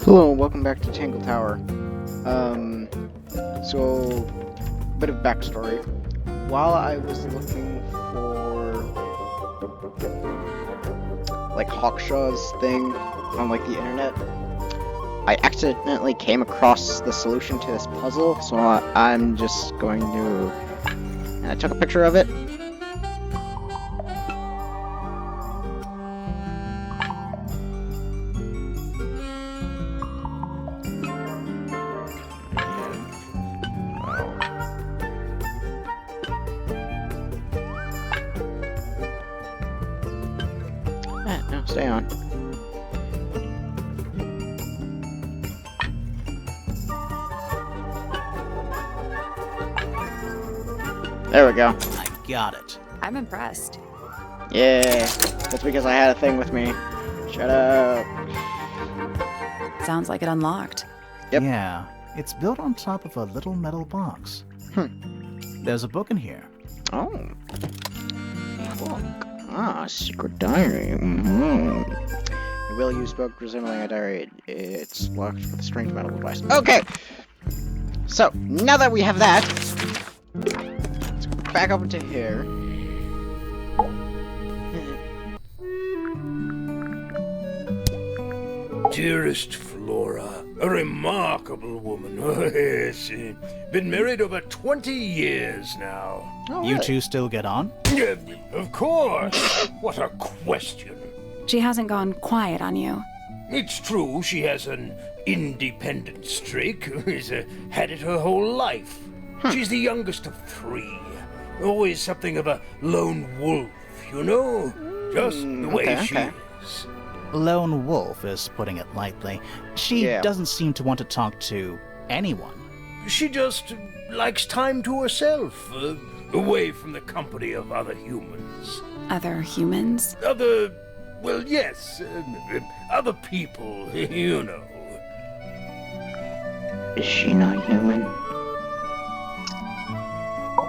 Hello, and welcome back to Tangle Tower. So, bit of backstory. While I was looking for, like, Hawkshaw's thing on, like, the internet, I accidentally came across the solution to this puzzle, so I'm just going to... And I took a picture of it. No, stay on. There we go. I got it. I'm impressed. Yeah, that's because I had a thing with me. Shut up. Sounds like it unlocked. Yep. Yeah, it's built on top of a little metal box. There's a book in here. Oh. Book. Ah, secret diary. Mm-hmm. A well-used book resembling a diary. It's locked with a strange metal device. Okay! So, now that we have that, let's go back up into here. Dearest Flora, a remarkable woman. Oh, yes. Been married over 20 years now. Oh, You really? two still get on? Of course. What a question. She hasn't gone quiet on you. It's true she has an independent streak. She's had it her whole life. She's the youngest of 3. Always something of a lone wolf, you know? Just the way she is. Lone wolf is putting it lightly. She Yeah. doesn't seem to want to talk to anyone. She just likes time to herself, away from the company of other humans. Other humans? Well, yes, other people, you know. Is she not human?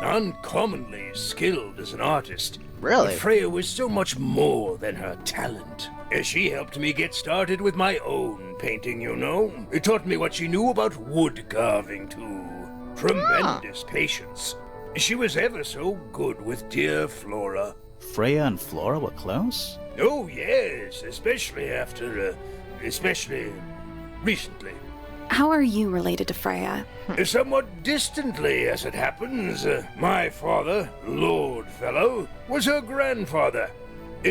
Uncommonly skilled as an artist. Really? But Freya was so much more than her talent. She helped me get started with my own painting, you know. It taught me what she knew about wood carving, too. Tremendous patience. She was ever so good with dear Flora. Freya and Flora were close? Oh, yes, especially recently. How are you related to Freya? Somewhat distantly, as it happens. My father, Lord Fellow, was her grandfather.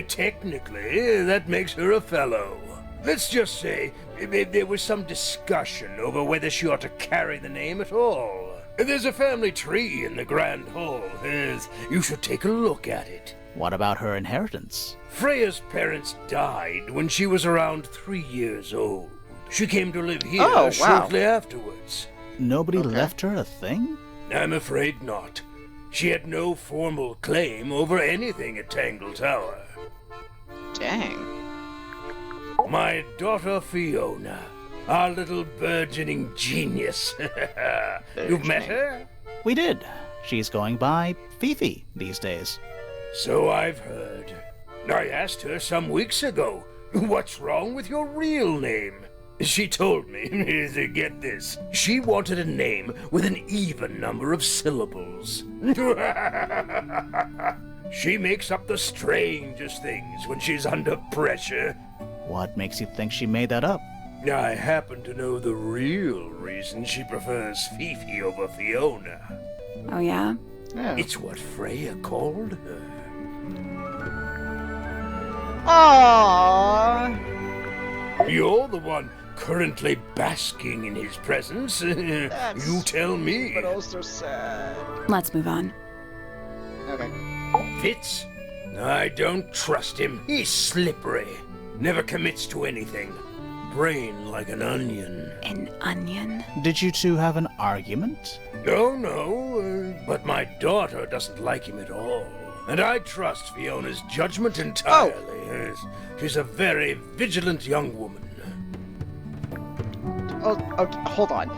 Technically, that makes her a fellow. Let's just say there was some discussion over whether she ought to carry the name at all. There's a family tree in the Grand Hall. You should take a look at it. What about her inheritance? Freya's parents died when she was around 3 years old. She came to live here Oh, wow. shortly afterwards. Nobody Okay. left her a thing? I'm afraid not. She had no formal claim over anything at Tangle Tower. Dang. My daughter Fiona, our little burgeoning genius. You've met her? We did. She's going by Fifi these days. So I've heard. I asked her some weeks ago, what's wrong with your real name? She told me, get this, she wanted a name with an even number of syllables. She makes up the strangest things when she's under pressure. What makes you think she made that up? I happen to know the real reason she prefers Fifi over Fiona. Oh, yeah? Yeah. It's what Freya called her. Aww. You're the one currently basking in his presence. That's- You tell me. But also sad. Let's move on. Okay. Fitz? I don't trust him. He's slippery. Never commits to anything. Brain like an onion. An onion? Did you two have an argument? No, but my daughter doesn't like him at all. And I trust Fiona's judgment entirely. Yes. She's a very vigilant young woman. Oh, okay, hold on.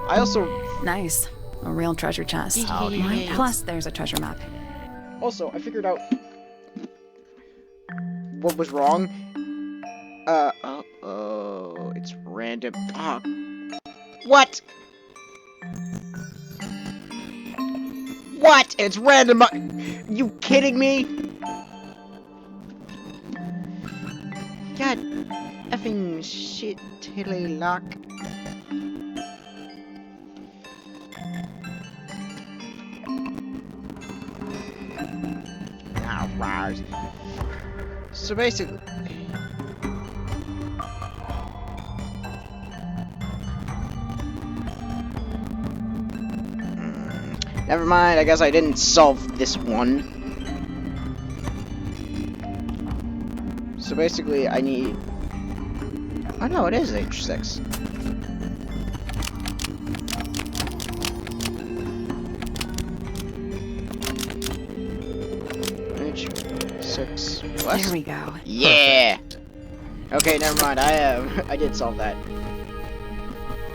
I also... Nice. A real treasure chest. Plus, there's a treasure map. Also, I figured out what was wrong. Oh, it's random. What? What? It's random. You kidding me? God effing shit, tilly lock. Alright. So basically. Never mind, I guess I didn't solve this one. So basically, I need... Oh no, it is H6. H6. What? There we go. Yeah! Okay, never mind, I did solve that.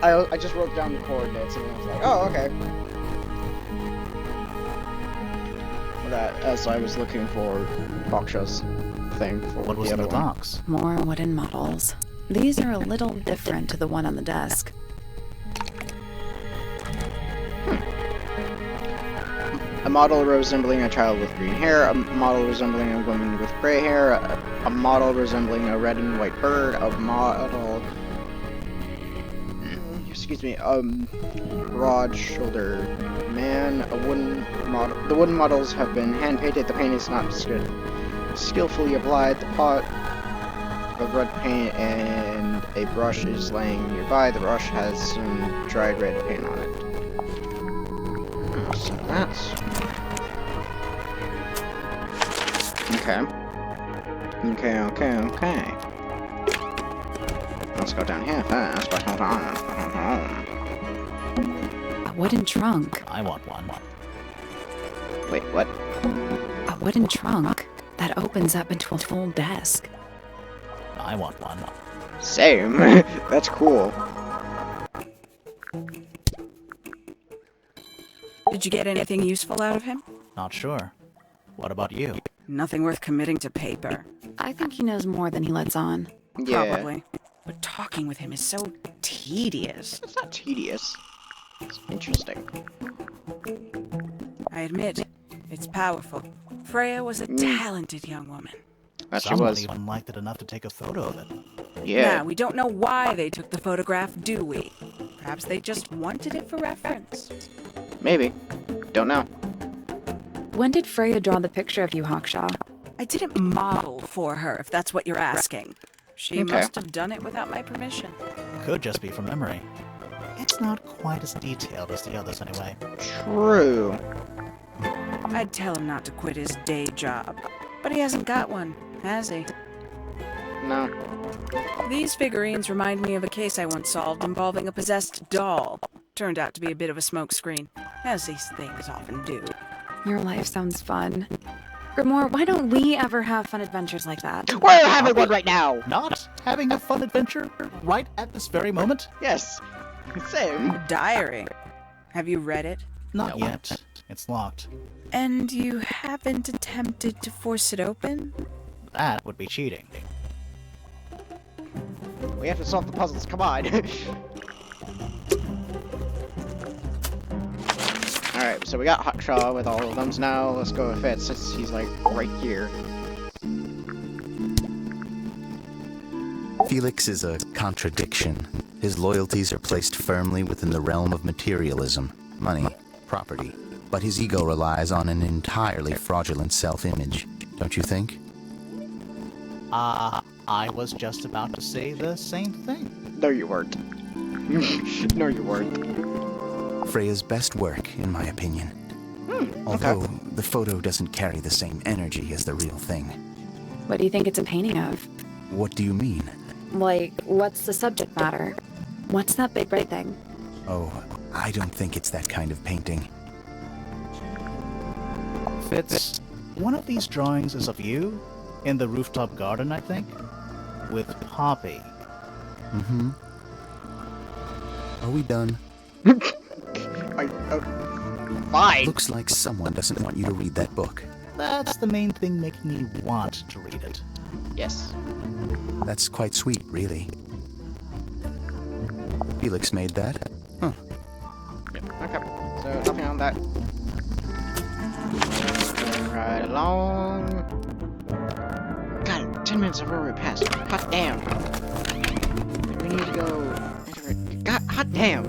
I just wrote down the coordinates and I was like, oh, okay. As I was looking for Baksha's thing for What was the in other the one. box? More wooden models. These are a little different to the one on the desk. A model resembling a child with green hair, a model resembling a woman with gray hair, a model resembling a red and white bird, a model... Excuse me, broad-shouldered man, a wooden model. The wooden models have been hand-painted. The paint is not skillfully applied. The pot of red paint and a brush is laying nearby. The brush has some dried red paint on it. So that's... Okay. Let's go down here first, but hold on. A wooden trunk. I want one. Wait, what? A wooden trunk that opens up into a full desk. I want one. Same. That's cool. Did you get anything useful out of him? Not sure. What about you? Nothing worth committing to paper. I think he knows more than he lets on. Yeah. Probably. But talking with him is so tedious. It's not tedious. It's interesting. I admit, it's powerful. Freya was a talented young woman. That she Someone was. even liked it enough to take a photo of it. Yeah. Now, we don't know why they took the photograph, do we? Perhaps they just wanted it for reference. Maybe. Don't know. When did Freya draw the picture of you, Hawkshaw? I didn't model for her, if that's what you're asking. She Okay. must have done it without my permission. Could just be from memory. It's not quite as detailed as the others anyway. True. I'd tell him not to quit his day job. But he hasn't got one, has he? No. These figurines remind me of a case I once solved involving a possessed doll. Turned out to be a bit of a smokescreen, as these things often do. Your life sounds fun. Grimoire, why don't we ever have fun adventures like that? We're having one right now! Not having a fun adventure right at this very moment? Yes. Same. Diary. Have you read it? Not yet. It's locked. And you haven't attempted to force it open? That would be cheating. We have to solve the puzzles, come on. Alright, so we got Hawkshaw with all of them, so now let's go with Fitz, since he's like right here. Felix is a contradiction. His loyalties are placed firmly within the realm of materialism, money, property. But his ego relies on an entirely fraudulent self-image, don't you think? I was just about to say the same thing. No, you weren't. No, you weren't. Freya's best work, in my opinion. Although the photo doesn't carry the same energy as the real thing. What do you think it's a painting of? What do you mean? Like, what's the subject matter? What's that big red thing? Oh, I don't think it's that kind of painting. Fitz, one of these drawings is of you, in the rooftop garden, I think, with Poppy. Mm-hmm. Are we done? Fine. Looks like someone doesn't want you to read that book. That's the main thing making me want to read it. Yes. That's quite sweet, really. Felix made that. Huh. Yep. Okay. So nothing on that. Right along. God, 10 minutes have already passed. Hot damn. We need to go. God, hot damn.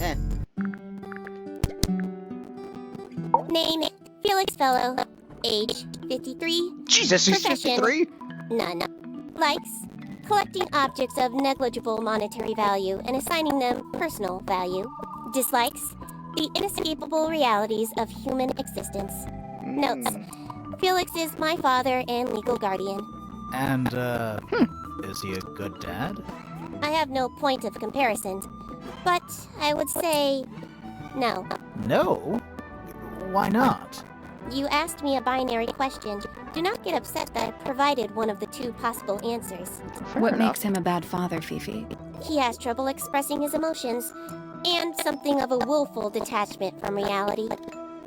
Eh. Name, Felix Fellow. Age, 53. Jesus, he's Profession. 53? None. Likes, collecting objects of negligible monetary value and assigning them personal value. Dislikes, the inescapable realities of human existence. Notes, Felix is my father and legal guardian. And, is he a good dad? I have no point of comparison, but I would say no. No? Why not? You asked me a binary question. Do not get upset that I provided one of the two possible answers. What makes him a bad father, Fifi? He has trouble expressing his emotions, and something of a willful detachment from reality.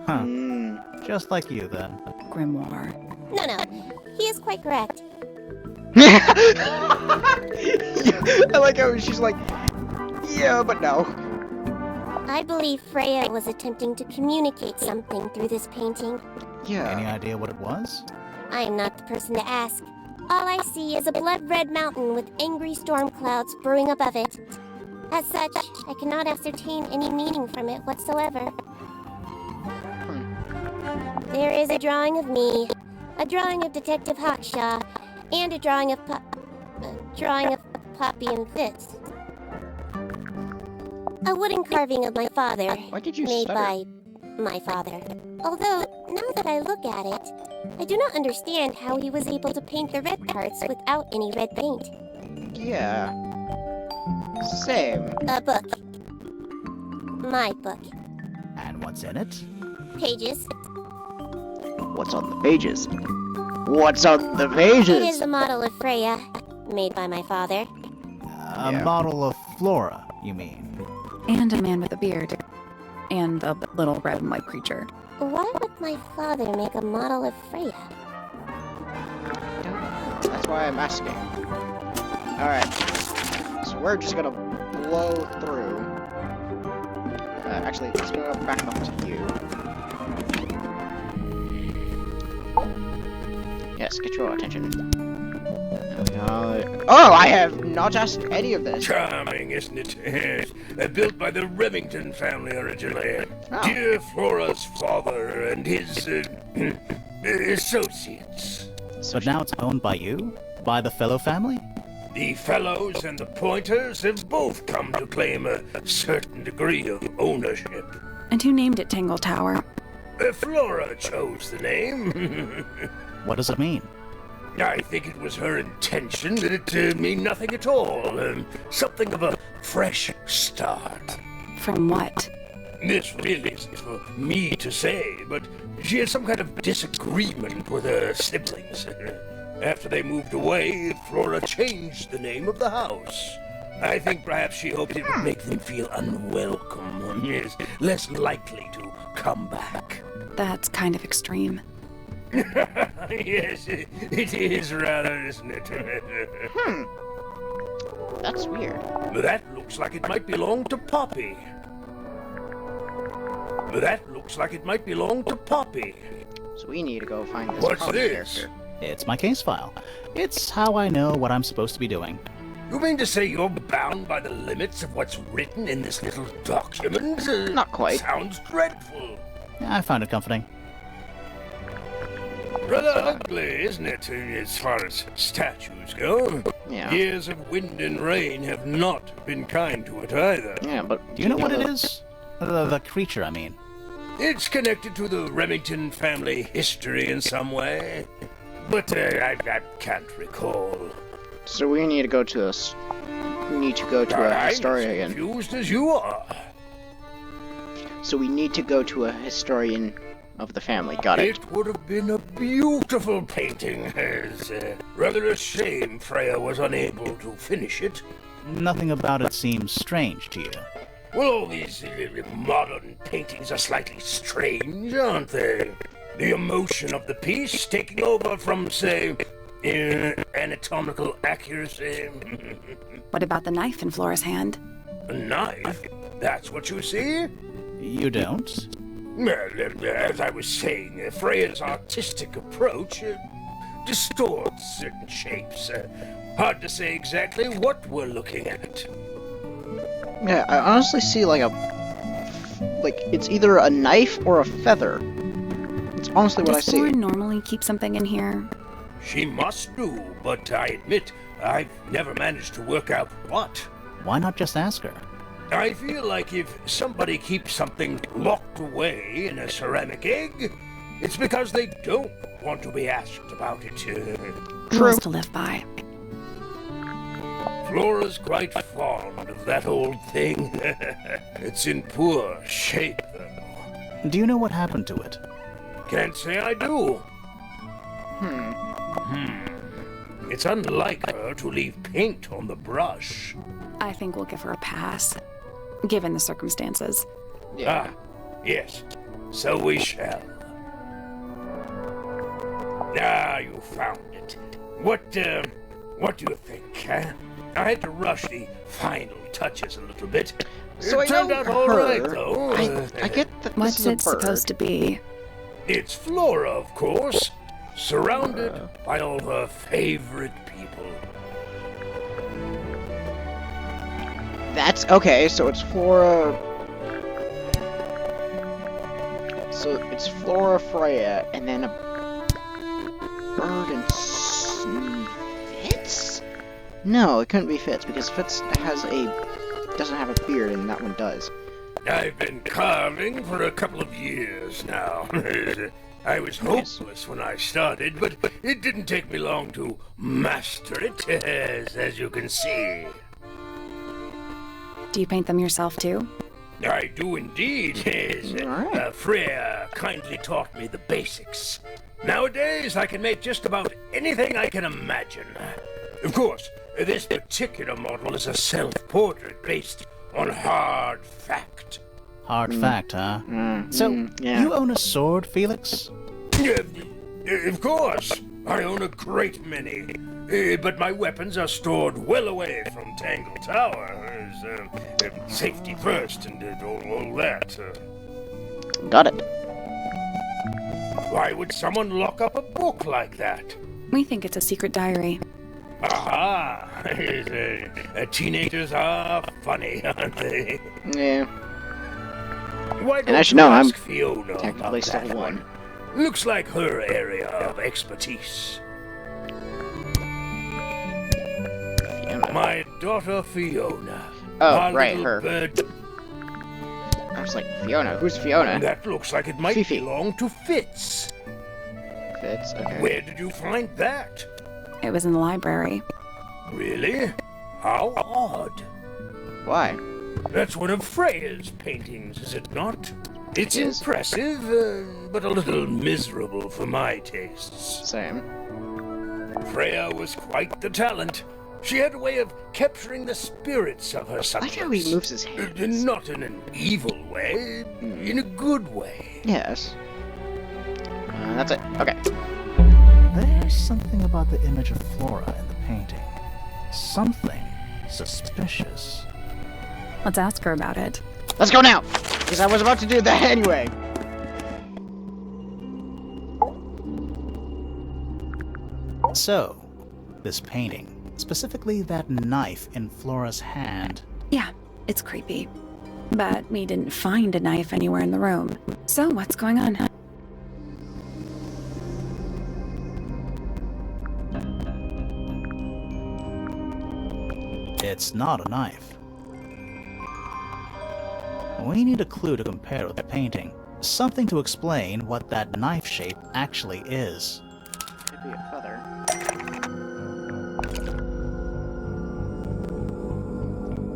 Huh. Just like you, then. Grimoire. No, he is quite correct. I like how she's like, yeah, but no. I believe Freya was attempting to communicate something through this painting. Yeah. Any idea what it was? I am not the person to ask. All I see is a blood-red mountain with angry storm clouds brewing above it. As such, I cannot ascertain any meaning from it whatsoever. There is a drawing of me, a drawing of Detective Hawkshaw, and a drawing of Poppy and Fitz. A wooden carving of my father, Why did you made stutter? by my father. Although, now that I look at it, I do not understand how he was able to paint the red parts without any red paint. Yeah. Same. A book. My book. And what's in it? Pages. What's on the pages? What's on the It pages? is a model of Freya, made by my father. A Yeah. model of Flora, you mean? And a man with a beard. And a little red and white creature. Why would my father make a model of Freya? That's why I'm asking. Alright. So we're just gonna blow through. Actually, let's go back up to you. Yes, get your attention. Oh, I have not asked any of this. Charming, isn't it? Built by the Remington family originally. Oh. Dear Flora's father and his associates. But now it's owned by you? By the Fellow family? The Fellows and the Pointers have both come to claim a certain degree of ownership. And who named it Tangle Tower? Flora chose the name. What does it mean? I think it was her intention that it mean nothing at all. Something of a fresh start. From what? This really isn't for me to say, but she had some kind of disagreement with her siblings. After they moved away, Flora changed the name of the house. I think perhaps she hoped it would make them feel unwelcome, yes, less likely to come back. That's kind of extreme. Yes, it is rather, isn't it? That's weird. That looks like it might belong to Poppy. That looks like it might belong to Poppy. So we need to go find this. What's Poppy this? character. It's my case file. It's how I know what I'm supposed to be doing. You mean to say you're bound by the limits of what's written in this little document? Not quite. Sounds dreadful. I found it comforting. Rather ugly, isn't it, as far as statues go? Yeah. Years of wind and rain have not been kind to it either. Yeah, but Do you know what it is? The creature, I mean. It's connected to the Remington family history in some way, but I can't recall. So we need to go to a I'm historian. as confused as you are. So we need to go to a historian of the family. Got it. It would have been a beautiful painting. It's rather a shame Freya was unable to finish it. Nothing about it seems strange to you. Well, all these modern paintings are slightly strange, aren't they? The emotion of the piece taking over from, say, Anatomical accuracy. What about the knife in Flora's hand? A knife? That's what you see? You don't? Well, as I was saying, Freya's artistic approach distorts certain shapes. Hard to say exactly what we're looking at. Yeah, I honestly see like it's either a knife or a feather. It's honestly what I Does Flora see. normally keep something in here? She must do, but I admit I've never managed to work out what. Why not just ask her? I feel like if somebody keeps something locked away in a ceramic egg, it's because they don't want to be asked about it. Rules to live by. Flora's quite fond of that old thing. It's in poor shape, though. Do you know what happened to it? Can't say I do. It's unlike her to leave paint on the brush. I think we'll give her a pass, given the circumstances. Yeah. Ah, yes. So we shall. Ah, you found it. What do you think, huh? I had to rush the final touches a little bit. So It turned out all right, though. I get that this What's is a it bird. supposed to be? It's Flora, of course, surrounded by all her favorite people. That's okay, so it's Flora. So it's Flora, Freya, and then a bird and Fitz? No, it couldn't be Fitz because Fitz doesn't have a beard, and that one does. I've been carving for a couple of years now. I was hopeless when I started, but it didn't take me long to master it, as you can see. Do you paint them yourself too? I do indeed, yes. Alright. Freya kindly taught me the basics. Nowadays, I can make just about anything I can imagine. Of course, this particular model is a self-portrait based on hard fact. Hard fact, huh? So, yeah. you own a sword, Felix? Of course, I own a great many. But my weapons are stored well away from Tangle Tower. Safety first and all that. Got it. Why would someone lock up a book like that? We think it's a secret diary. Aha! Teenagers are funny, aren't they? Yeah. Why don't as you you know, I'm ask Fiona technically about still that one. Looks like her area of expertise. Fiona. My daughter Fiona. Oh, Our right, little her. bird. I was like, Fiona? Who's Fiona? That looks like it might Fifi. belong to Fitz. Fitz, okay. Where did you find that? It was in the library. Really? How odd. Why? That's one of Freya's paintings, is it not? It's It is. impressive, but a little miserable for my tastes. Same. Freya was quite the talent. She had a way of capturing the spirits of her I like subjects. how he moves his hands. Not in an evil way, in a good way. Yes. That's it. Okay. There's something about the image of Flora in the painting. Something suspicious. Let's ask her about it. Let's go now! Because I was about to do that anyway. So, this painting, specifically that knife in Flora's hand, Yeah, it's creepy. But we didn't find a knife anywhere in the room. So what's going on? it's not a knife. We need a clue to compare with the painting. Something to explain what that knife shape actually is. Could be a feather.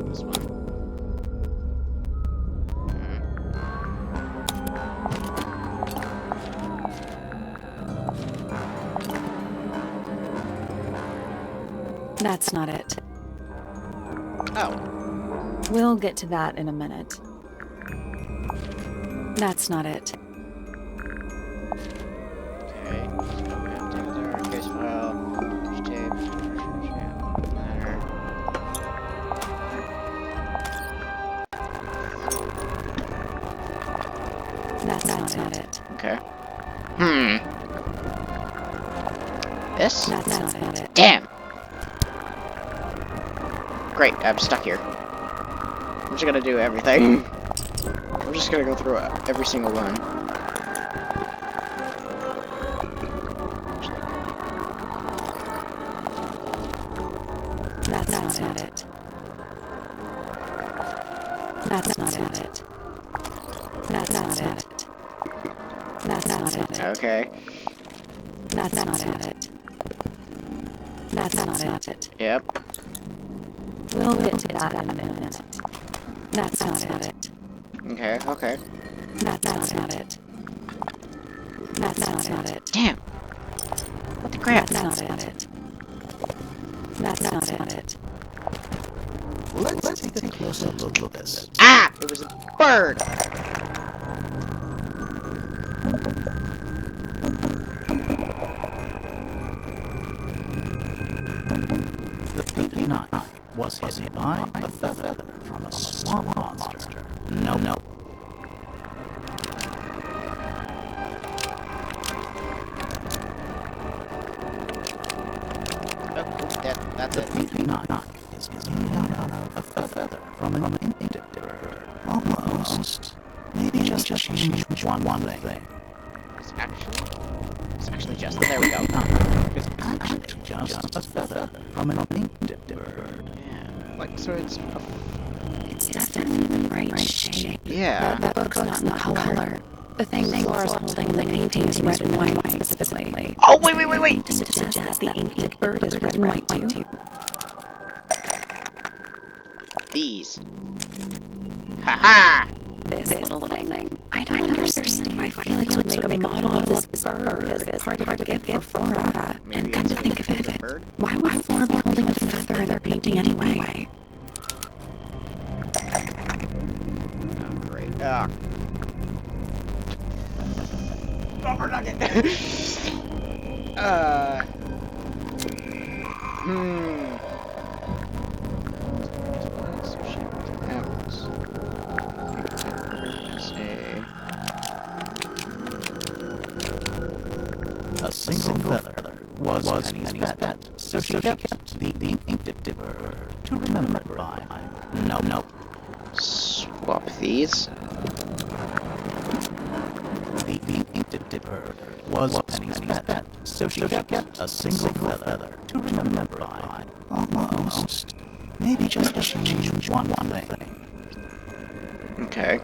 This one. That's not it. Oh. We'll get to that in a minute. That's not it. Okay. So we have Tangle Tower, case file. Okay. This? That's not it. Damn! Great, I'm stuck here. I'm just gonna do everything. I'm just gonna go through every single one. That's not it. That's not it. That's not it. That's not it. Okay. That's not it. That's not it. Yep. We'll get to that in a minute. That's not it. Okay, okay. That's not it. That's not it. Damn! What the crap? That's not it. That's not it. Let's take a closer look at this. Ah! It was a bird! The painted knife was hit by a feather from a swamp monster. No. That's The it. painted knife is made out of a feather from an painted bird. Almost. Maybe just change one thing. It's actually just. There we go. It's actually just a feather from an painted bird. Yeah. Like, so it's. It's definitely the right shape. Yeah. That book's not in the color. The thing Laura's holding in the painting is red and white specifically. Oh, wait! To suggest that the painted bird is red and white too. These. Haha! This little thing. I don't understand. I feel like to make a model of this bird is part of our gift for Flora. And come to think of it, why would Flora be holding a feather in their painting anyway? Oh, great. Bumper nugget! A single feather was Penny's pet, so she kept the painted bird to remember by. No. Swap these. The painted bird was Penny's pet, so she kept a single feather to remember by. Almost. Maybe just change one thing. Okay.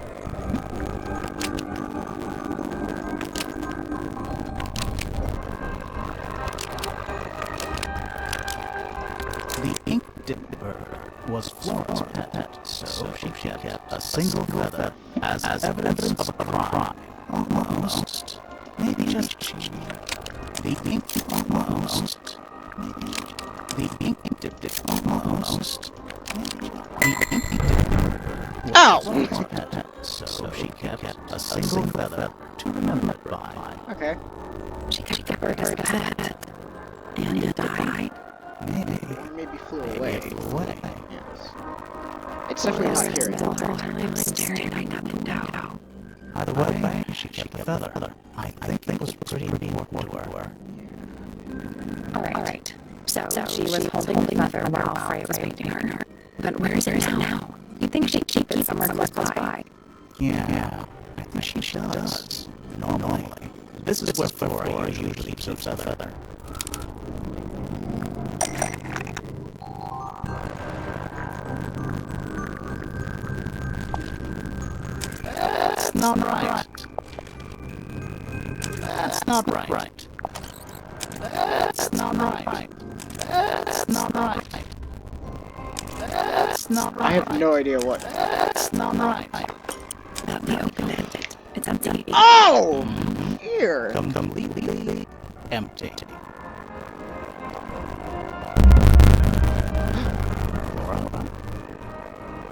The painted bird was Flora's pet, so she kept a single feather as evidence of a crime. Almost. Maybe just change. The painted almost. Maybe the painted almost. The painted bird was Flora's pet, so she kept a single feather to remember by. Okay. She kept the bird as a pet. And it died. Maybe Flew away. away. Yes. It's definitely not here. Spent all her time staring at the window. Either way, she kept the feather. I think it was pretty important to her. Alright. So she was holding the feather while Freya was painting her. But where is it now? You'd think she'd keep it somewhere close by. Yeah, I think she does. Normally. This is where Flora usually keeps a feather. That's not right. That's not right. That's not right. That's not right. That's not right. I have no idea what. That's not right. Let me open it. It's empty. Oh! Here! Completely empty. Flora.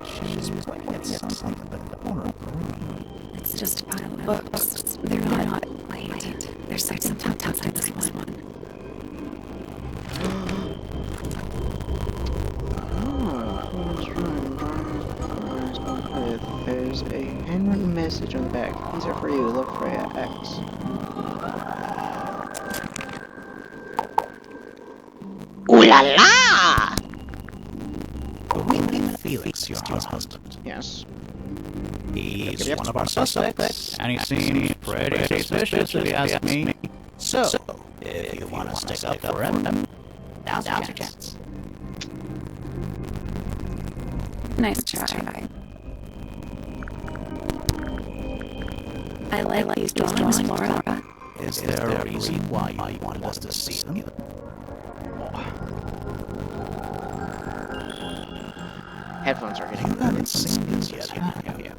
She's pointing at something in the corner of the room. It's just a pile of books. They're not. Wait. There's something tucked outside this one. there's a handwritten message on the back. These are for you. Love, Freya X. Ooh la la! We think Felix, your husband. Yes. He's one of our suspects, and he seems pretty suspicious if you ask me. So, if you want to stick up for him, now's your chance. Nice try. I like these drawings, Laura. Is there a reason why you wanted us to see them? Headphones are hitting. You haven't seen these yet, have you?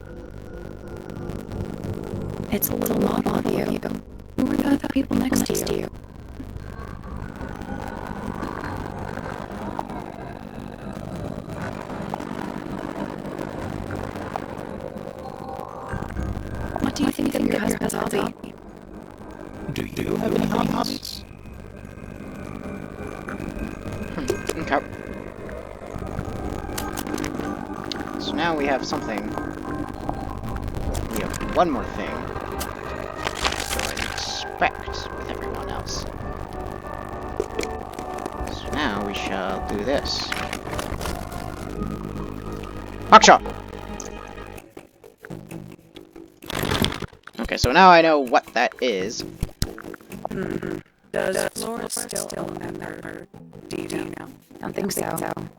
It's a little model of you. Who are the other people next to you? What do you think of your husband's hobby? Do you have any hobbies? Okay. So now we have something. We have one more thing to inspect with everyone else. So now we shall do this. Hawkshot! Okay, so now I know what that is. Does Flora still have her DVD now? Don't think so.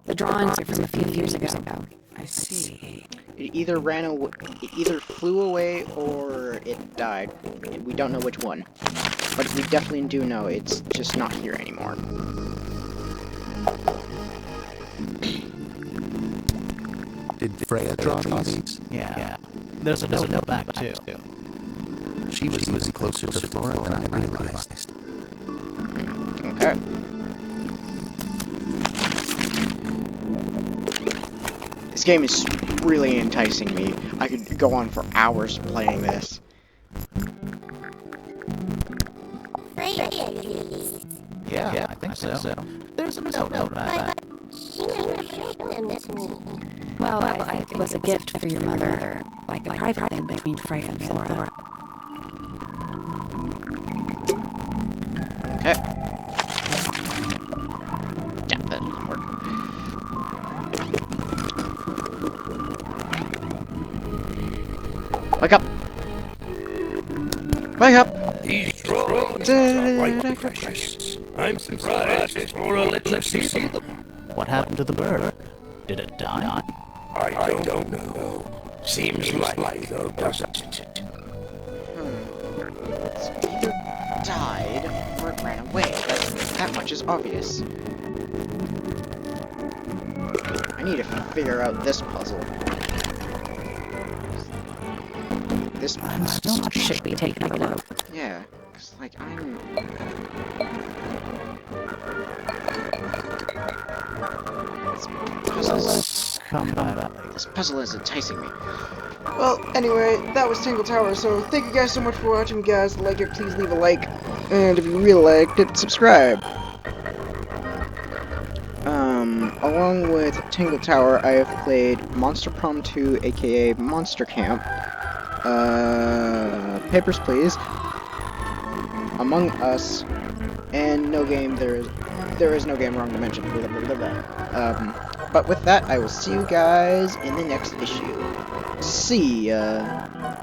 The drawings are from a few years ago. I see. It either it either flew away or it died. We don't know which one. But we definitely do know it's just not here anymore. Did Freya draw these? Yeah. There's a note back, too. She was even closer to Flora than I realized. Okay. This game is really enticing me. I could go on for hours playing this. Freya please. Yeah, I think so. There's a note back. She never showed them to me. Well, it was a gift for your mother, like a private thing between Freya and Flora. Okay. Yeah, that doesn't work. Wake up! Wake up! These drawings are quite precious. I'm surprised Flora let you see them. What happened to the bird? Did it die? I don't know. Seems like though, doesn't it? It's either died or it ran away. That much is obvious. I need to figure out this puzzle. This I'm still not Should be taken a look. yeah, cause like I'm. This puzzle is enticing me. Well, anyway, that was Tangle Tower, so thank you guys so much for watching. If you guys like it, please leave a like, and if you really liked it, subscribe. Along with Tangle Tower, I have played Monster Prom 2, aka Monster Camp, Papers, Please, Among Us, and no game, there is no game wrong to mention. Blah, blah, blah, blah. But with that, I will see you guys in the next issue. See ya.